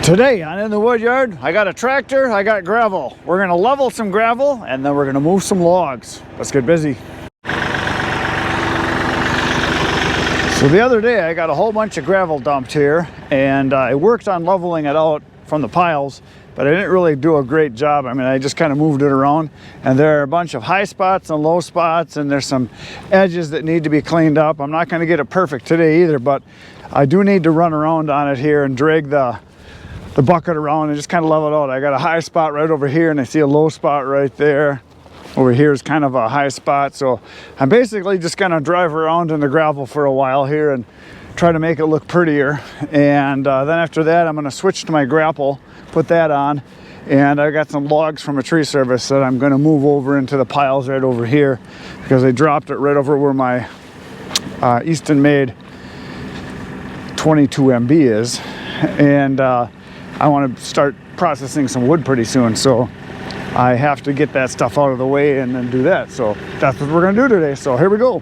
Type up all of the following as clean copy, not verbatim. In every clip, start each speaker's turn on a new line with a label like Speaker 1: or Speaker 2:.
Speaker 1: Today on In the Wood Yard, I got a tractor, I got gravel. We're gonna level some gravel and then we're gonna move some logs. Let's get busy. So the other day I got a whole bunch of gravel dumped here and I worked on leveling it out from the piles, but I didn't really do a great job. I mean, I just kind of moved it around and there are a bunch of high spots and low spots and there's some edges that need to be cleaned up. I'm not gonna get it perfect today either, but I do need to run around on it here and drag the bucket around and just kind of level it out. I got a high spot right over here and I see a low spot right there. Over here is kind of a high spot, so I'm basically just gonna drive around in the gravel for a while here and try to make it look prettier. And then after that I'm gonna switch to my grapple, put that on, and I got some logs from a tree service that I'm gonna move over into the piles right over here because they dropped it right over where my Easton made 22 MB is. And I want to start processing some wood pretty soon, so I have to get that stuff out of the way and then do that. So that's what we're going to do today. So here we go.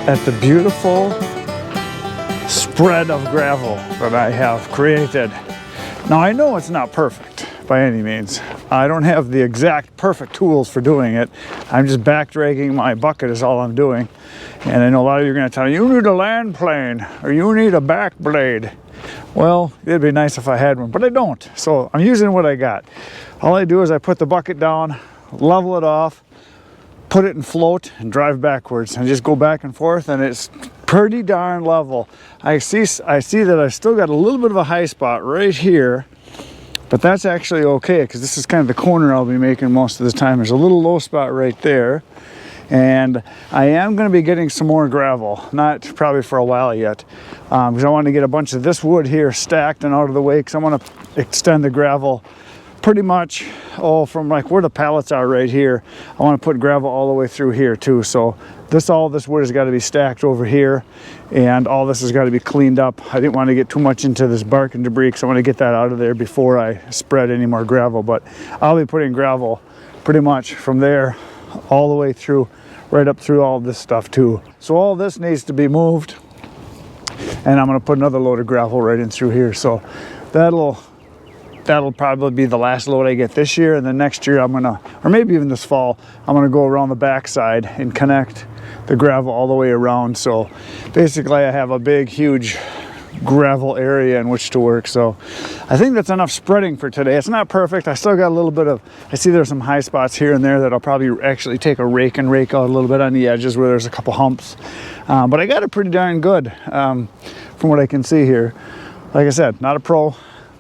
Speaker 1: at the beautiful spread of gravel that I have created. Now I know it's not perfect by any means. I don't have the exact perfect tools for doing it. I'm just back dragging my bucket is all I'm doing. And I know a lot of you are going to tell me, you need a land plane or you need a back blade. Well, it'd be nice if I had one, but I don't. So I'm using what I got. All I do is I put the bucket down, level it off, put it in float and drive backwards and just go back and forth, and it's pretty darn level. I see that I still got a little bit of a high spot right here, but that's actually okay because this is kind of the corner I'll be making most of the time. There's a little low spot right there, and I am going to be getting some more gravel, not probably for a while yet, because I want to get a bunch of this wood here stacked and out of the way, because I want to extend the gravel pretty much from like where the pallets are right here. I want to put gravel all the way through here too. So all this wood has got to be stacked over here, and all this has got to be cleaned up. I didn't want to get too much into this bark and debris, because I want to get that out of there before I spread any more gravel. But I'll be putting gravel pretty much from there all the way through, right up through all this stuff too. So all this needs to be moved, and I'm going to put another load of gravel right in through here. So that'll probably be the last load I get this year, and then next year I'm gonna, or maybe even this fall, I'm gonna go around the backside and connect the gravel all the way around. So basically I have a big, huge gravel area in which to work. So I think that's enough spreading for today. It's not perfect. I still got a little bit of, I see there's some high spots here and there that I'll probably actually take a rake and rake out a little bit on the edges where there's a couple humps. But I got it pretty darn good from what I can see here. Like I said, not a pro,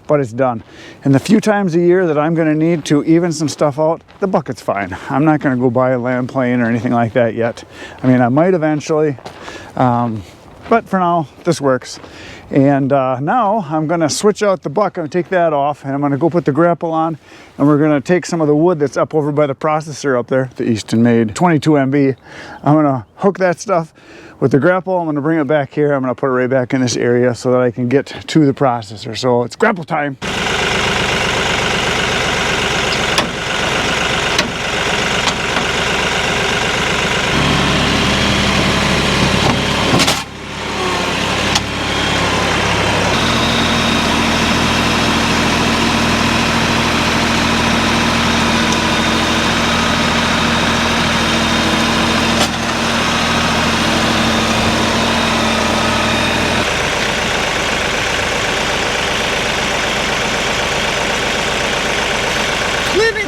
Speaker 1: but it's done. And the few times a year that I'm going to need to even some stuff out, the bucket's fine. I'm not going to go buy a land plane or anything like that yet. I mean, I might eventually, but for now, this works. And now I'm going to switch out the bucket and take that off, and I'm going to go put the grapple on, and we're going to take some of the wood that's up over by the processor up there, the Easton made 22 MB. I'm going to hook that stuff with the grapple. I'm going to bring it back here. I'm going to put it right back in this area so that I can get to the processor. So it's grapple time.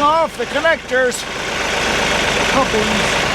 Speaker 1: Off the connectors, couplings.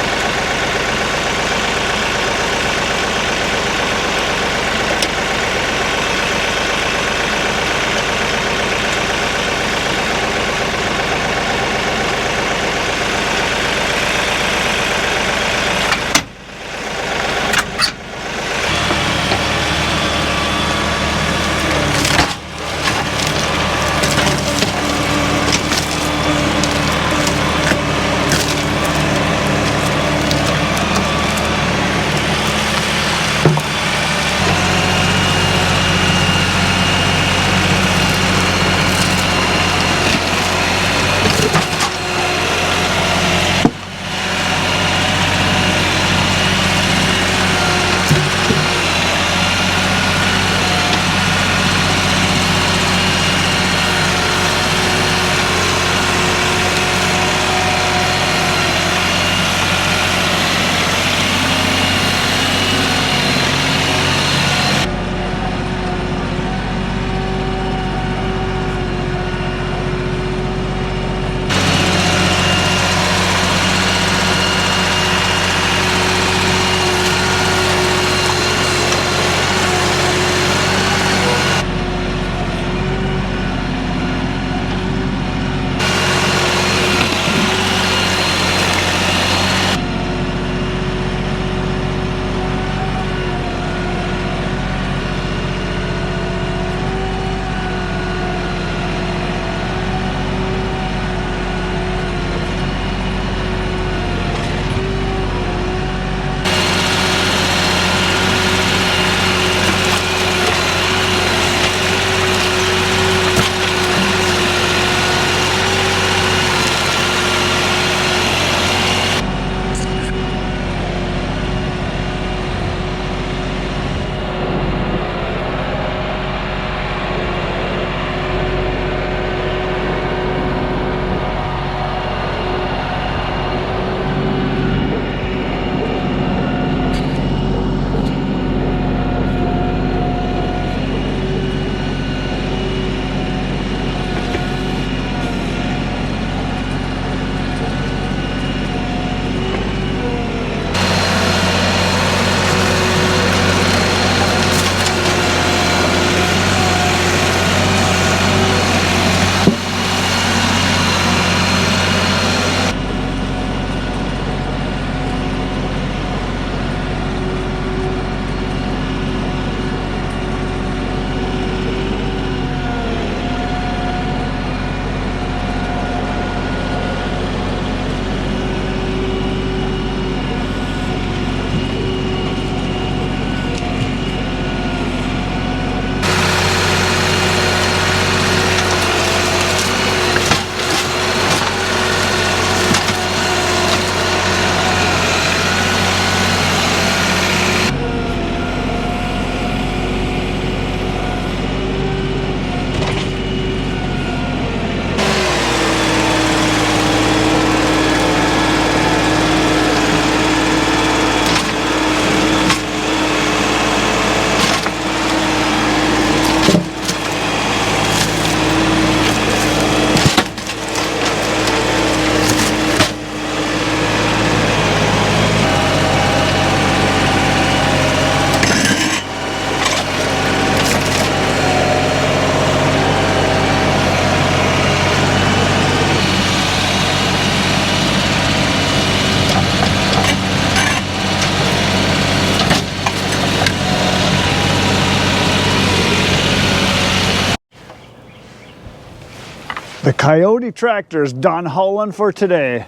Speaker 1: The KIOTI Tractor is done hauling for today.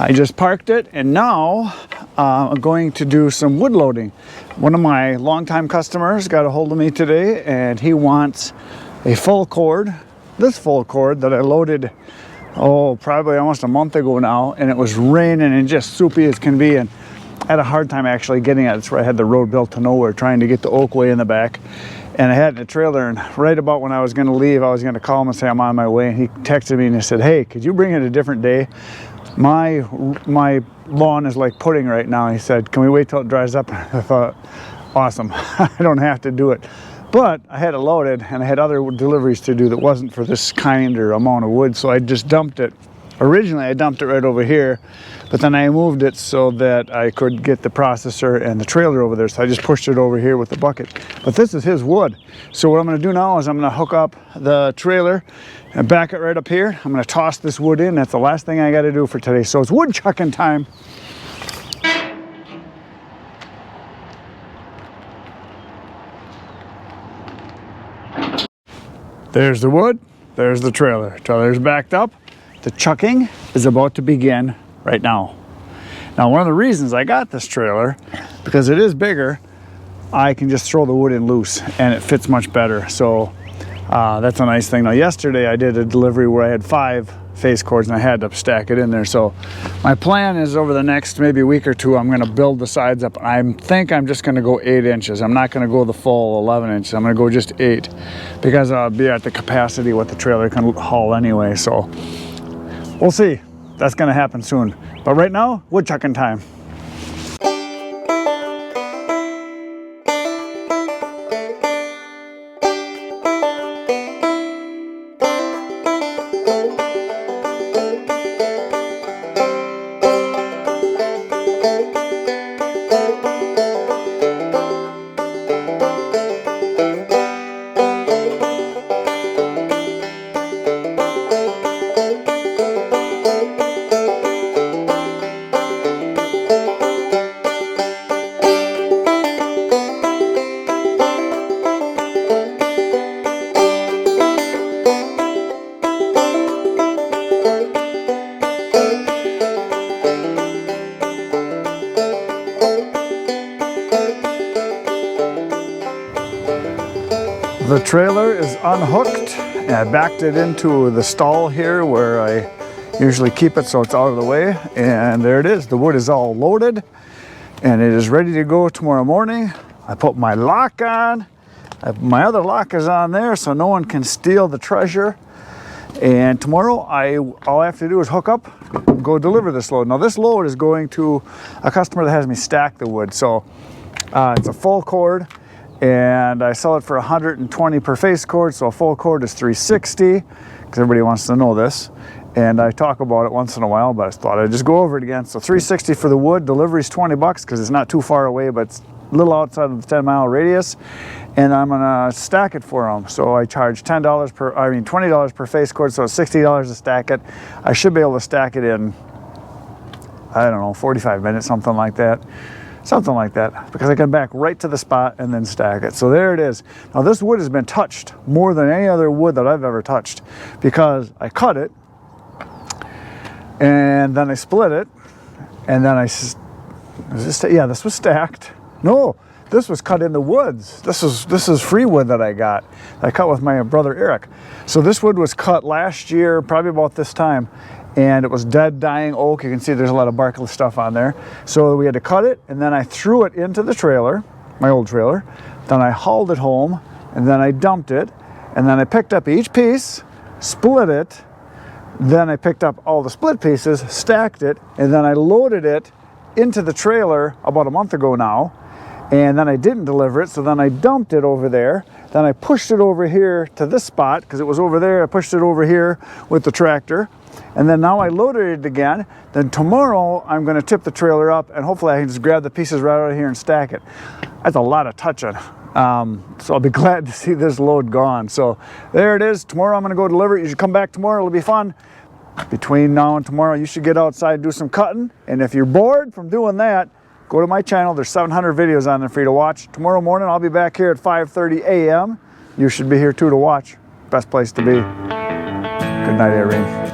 Speaker 1: I just parked it and now I'm going to do some wood loading. One of my longtime customers got a hold of me today and he wants a full cord, this full cord that I loaded, probably almost a month ago now, and it was raining and just soupy as can be, and I had a hard time actually getting it. That's where I had the road built to nowhere, trying to get the oak way in the back. And I had it in a trailer, and right about when I was going to leave, I was going to call him and say I'm on my way. And he texted me and he said, hey, could you bring it a different day? My lawn is like pudding right now. He said, can we wait till it dries up? I thought, awesome, I don't have to do it. But I had it loaded and I had other deliveries to do that wasn't for this kind or amount of wood, so I just dumped it. Originally I dumped it right over here, but then I moved it so that I could get the processor and the trailer over there, so I just pushed it over here with the bucket. But this is his wood, so what I'm going to do now is I'm going to hook up the trailer and back it right up here. I'm going to toss this wood in. That's the last thing I got to do for today, so it's wood chucking time. There's the wood, there's the trailer. Trailer's backed up. The chucking is about to begin right now. Now, one of the reasons I got this trailer, because it is bigger, I can just throw the wood in loose and it fits much better. So that's a nice thing. Now, yesterday I did a delivery where I had 5 face cords and I had to stack it in there. So my plan is over the next maybe week or two, I'm going to build the sides up. I think I'm just going to go 8 inches. I'm not going to go the full 11 inches. I'm going to go just 8 because I'll be at the capacity what the trailer can haul anyway. So we'll see. That's going to happen soon. But right now, wood chucking time. The trailer is unhooked and I backed it into the stall here where I usually keep it so it's out of the way, and there it is. The wood is all loaded and it is ready to go tomorrow morning. I put my lock on. My other lock is on there so no one can steal the treasure, and tomorrow all I have to do is hook up, go deliver this load. Now this load is going to a customer that has me stack the wood, so it's a full cord. And I sell it for $120 per face cord, so a full cord is $360, because everybody wants to know this. And I talk about it once in a while, but I thought I'd just go over it again. So $360 for the wood, delivery's $20 because it's not too far away, but it's a little outside of the 10-mile radius. And I'm gonna stack it for them. So I charge $20 per face cord, so it's $60 to stack it. I should be able to stack it in, I don't know, 45 minutes, something like that. Something like that, because I can back right to the spot and then stack it. So there it is. Now this wood has been touched more than any other wood that I've ever touched, because I cut it and then I split it and then this was stacked. No, this was cut in the woods. This is free wood that I got. I cut with my brother Eric. So this wood was cut last year, probably about this time. And it was dead, dying oak. You can see there's a lot of bark stuff on there. So we had to cut it, and then I threw it into the trailer, my old trailer. Then I hauled it home, and then I dumped it, and then I picked up each piece, split it, then I picked up all the split pieces, stacked it, and then I loaded it into the trailer about a month ago now, and then I didn't deliver it, so then I dumped it over there. Then I pushed it over here to this spot, because it was over there. I pushed it over here with the tractor. And then now I loaded it again. Then tomorrow I'm going to tip the trailer up and hopefully I can just grab the pieces right out of here and stack it. That's a lot of touching. So I'll be glad to see this load gone. So there it is. Tomorrow I'm going to go deliver it. You should come back tomorrow. It'll be fun. Between now and tomorrow, you should get outside and do some cutting. And if you're bored from doing that, go to my channel. There's 700 videos on there for you to watch. Tomorrow morning, I'll be back here at 5:30 a.m. You should be here too to watch. Best place to be. Good night, Irene.